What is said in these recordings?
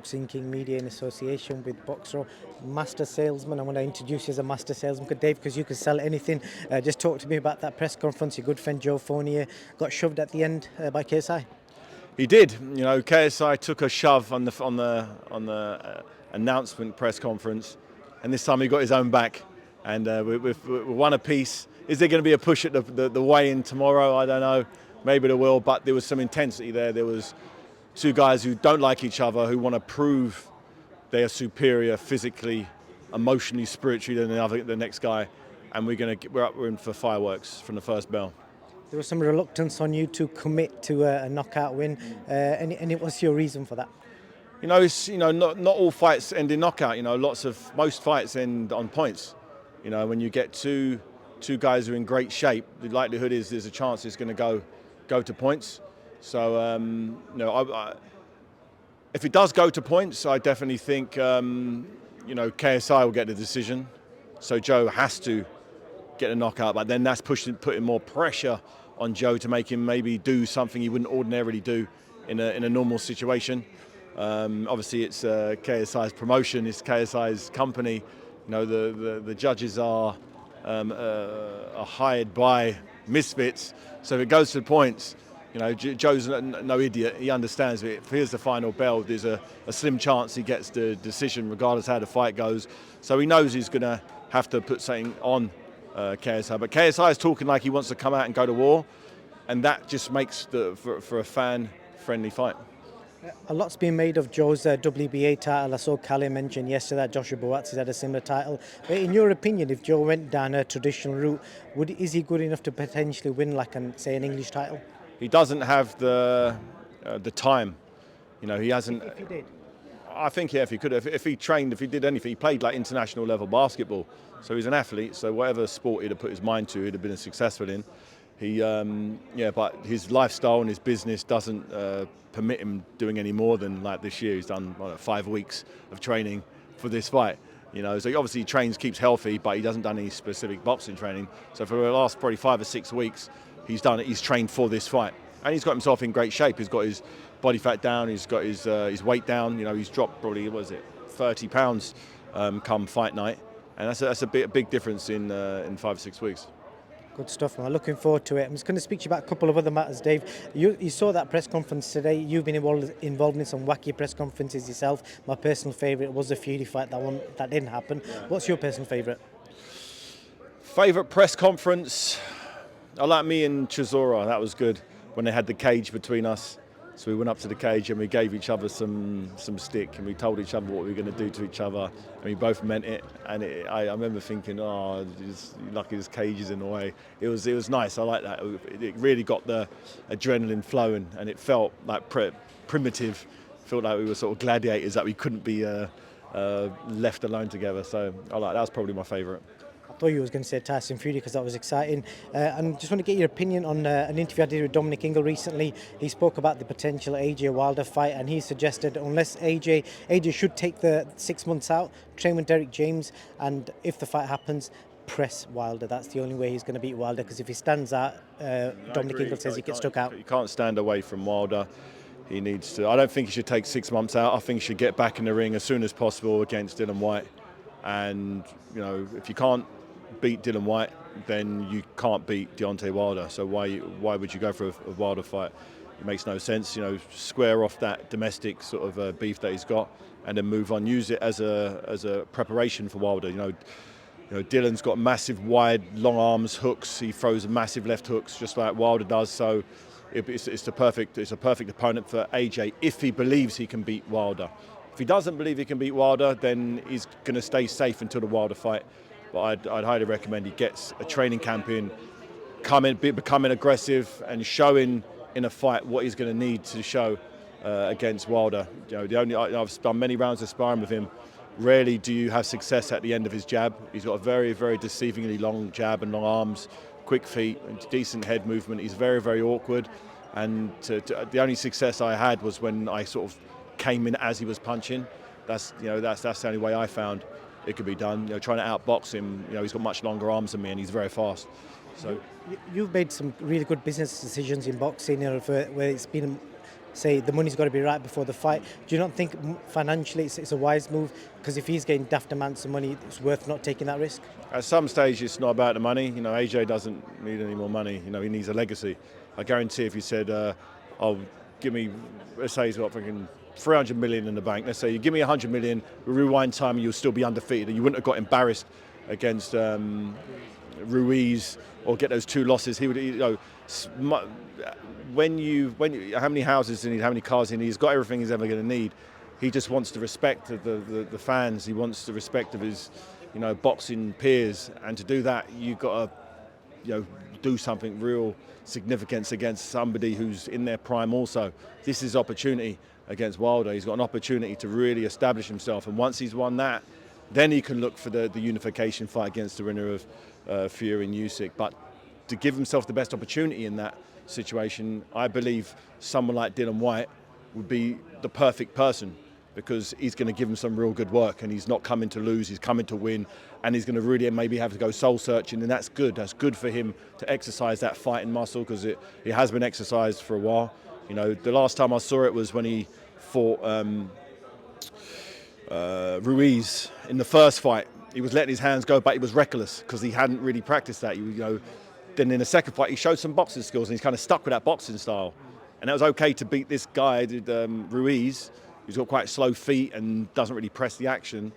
Boxing King Media in association with Boxer, master salesman. I want to introduce you as a master salesman, Dave, because you can sell anything. Just talk to me about that press conference. Your good friend Joe Fournier got shoved at the end by KSI. He did. You know, KSI took a shove on the announcement press conference, and this time he got his own back. And we're one apiece. Is there going to be a push at the weigh-in tomorrow? I don't know. Maybe there will, but there was some intensity there. There was two guys who don't like each other, who want to prove they are superior physically, emotionally, spiritually than the next guy, and we're in for fireworks from the first bell. There was some reluctance on you to commit to a knockout win, and what's your reason for that? Not all fights end in knockout. Most fights end on points. When you get two guys who are in great shape, the likelihood is there's a chance it's going to go to points. So if it does go to points, I definitely think KSI will get the decision. So Joe has to get a knockout, but then that's putting more pressure on Joe to make him maybe do something he wouldn't ordinarily do in a normal situation. Obviously, it's KSI's promotion, it's KSI's company. The judges are hired by misfits, so if it goes to the points, Joe's no idiot. He understands it. If here's the final bell, there's a slim chance he gets the decision, regardless how the fight goes. So he knows he's going to have to put something on KSI. But KSI is talking like he wants to come out and go to war, and that just makes for a fan-friendly fight. A lot's been made of Joe's WBA title. I saw Calais mention yesterday that Joshua Buatsis had a similar title. But in your opinion, if Joe went down a traditional route, is he good enough to potentially win, an English title? He doesn't have the time. He hasn't. If he did, I think if he could, if he trained, if he did anything, he played international level basketball. So he's an athlete. So whatever sport he'd have put his mind to, he'd have been successful in. But his lifestyle and his business doesn't permit him doing any more than this year. He's done 5 weeks of training for this fight. So obviously he trains, keeps healthy, but he doesn't done any specific boxing training. So for the last probably 5 or 6 weeks, he's trained for this fight, and he's got himself in great shape. He's got his body fat down, he's got his weight down. He's dropped probably 30 pounds come fight night, and that's a big difference in 5 or 6 weeks. Good stuff, man. Looking forward to it. I'm just going to speak to you about a couple of other matters, Dave. You saw that press conference today. You've been involved in some wacky press conferences yourself. My personal favourite was the Fury fight. That didn't happen. Yeah. What's your personal favourite? Favourite press conference? I like me and Chisora. That was good when they had the cage between us. So we went up to the cage and we gave each other some stick, and we told each other what we were going to do to each other, and we both meant it. And I remember thinking, lucky this cage is in the way. It was nice. I like that. It really got the adrenaline flowing, and it felt like primitive. Felt like we were sort of gladiators, that we couldn't be left alone together. So that was probably my favourite. I thought you was going to say Tyson Fury because that was exciting. And just want to get your opinion on an interview I did with Dominic Ingle recently. He spoke about the potential AJ Wilder fight, and he suggested unless AJ should take the 6 months out, train with Derek James, and if the fight happens, press Wilder. That's the only way he's going to beat Wilder, because if he stands out, Dominic Ingle says he gets stuck out. You can't stand away from Wilder. He needs to. I don't think he should take 6 months out. I think he should get back in the ring as soon as possible against Dillian Whyte. And if you can't beat Dillian Whyte, then you can't beat Deontay Wilder. So why would you go for a Wilder fight? It makes no sense. Square off that domestic sort of beef that he's got, and then move on. Use it as a preparation for Wilder. Dylan's got massive, wide, long arms, hooks. He throws massive left hooks just like Wilder does. So it's a perfect opponent for AJ if he believes he can beat Wilder. If he doesn't believe he can beat Wilder, then he's going to stay safe until the Wilder fight. But I'd highly recommend he gets a training camp in, becoming aggressive and showing in a fight what he's going to need to show against Wilder. I've done many rounds of sparring with him. Rarely do you have success at the end of his jab. He's got a very, very deceivingly long jab and long arms, quick feet, and decent head movement. He's very, very awkward. And the only success I had was when I sort of came in as he was punching. That's the only way I found it could be done. Trying to outbox him. He's got much longer arms than me, and he's very fast. So you've made some really good business decisions in boxing, where it's been say the money's got to be right before the fight. Do you not think financially it's a wise move? Because if he's getting daft amounts of money, it's worth not taking that risk. At some stage, it's not about the money. You know, AJ doesn't need any more money. You know, he needs a legacy. I guarantee if you said, "Oh, give me," let's say he's got fucking 300 million in the bank. Let's say you give me 100 million, we rewind time, and you'll still be undefeated, and you wouldn't have got embarrassed against Ruiz or get those 2 losses. He would, you know, how many houses does he need? How many cars does he need? He's got everything he's ever going to need. He just wants the respect of the fans. He wants the respect of his, you know, boxing peers. And to do that, you've got to, you know, do something real significance against somebody who's in their prime also. This is opportunity against Wilder. He's got an opportunity to really establish himself. And once he's won that, then he can look for the unification fight against the winner of Fury and Usyk. But to give himself the best opportunity in that situation, I believe someone like Dillian Whyte would be the perfect person, because he's going to give him some real good work, and he's not coming to lose, he's coming to win, and he's going to really maybe have to go soul searching, and that's good. That's good for him to exercise that fighting muscle, because it has been exercised for a while. You know, the last time I saw it was when he fought Ruiz in the first fight. He was letting his hands go, but he was reckless because he hadn't really practiced that. You know, then in the second fight, he showed some boxing skills, and he's kind of stuck with that boxing style. And it was okay to beat this guy, Ruiz, who's got quite slow feet and doesn't really press the action.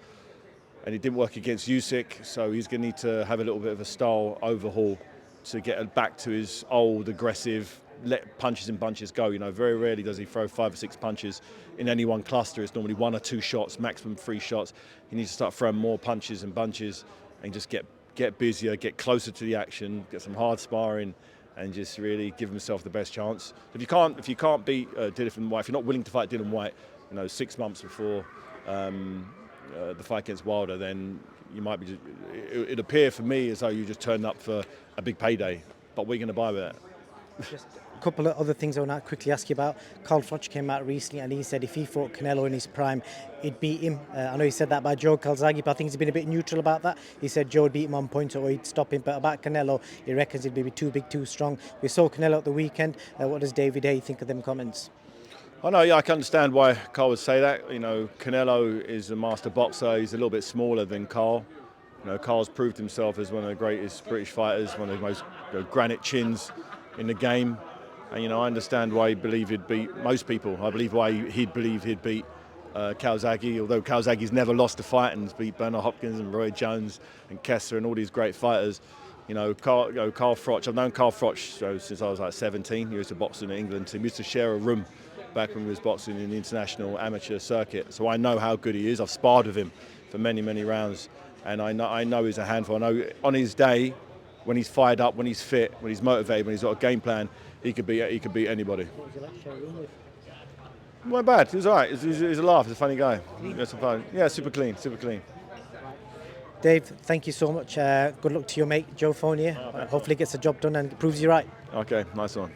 And it didn't work against Usyk, so he's going to need to have a little bit of a style overhaul to get back to his old, aggressive, let punches and bunches go. You know, very rarely does he throw 5 or 6 punches in any one cluster. It's normally 1 or 2 shots, maximum 3 shots. He needs to start throwing more punches and bunches and just get busier, get closer to the action, get some hard sparring, and just really give himself the best chance. If you can't beat Dillian Whyte, if you're not willing to fight Dillian Whyte, you know, 6 months before the fight against Wilder, then you might be. It'd appear for me as though you just turned up for a big payday. But we're going to buy with that. Just a couple of other things I want to quickly ask you about. Froch came out recently and he said if he fought Canelo in his prime, he'd beat him. I know he said that about Joe Calzaghe, but I think he's been a bit neutral about that. He said Joe would beat him on points or he'd stop him. But about Canelo, he reckons he'd be too big, too strong. We saw Canelo at the weekend. What does David Haye think of them comments? I know, yeah, I can understand why Carl would say that. You know, Canelo is a master boxer. He's a little bit smaller than Carl. You know, Carl's proved himself as one of the greatest British fighters, one of the most granite chins in the game. And, you know, I understand why he believed he'd beat most people. I believe why he'd believed he'd beat Calzaghe, although Calzaghe's never lost a fight and has beat Bernard Hopkins and Roy Jones and Kessler and all these great fighters. You know, Carl Froch, I've known Carl Froch since I was like 17. He used to box in the England team. We used to share a room back when he was boxing in the international amateur circuit. So I know how good he is. I've sparred with him for many, many rounds. And I know he's a handful. I know on his day, when he's fired up, when he's fit, when he's motivated, when he's got a game plan, he could beat anybody. What was you like sharing a room with? It wasn't bad. He was all right. He was a laugh. He's a funny guy. Yeah, super clean, super clean. Dave, thank you so much. Good luck to your mate, Joe Fournier. Hopefully gets the job done and proves you right. Okay, nice one.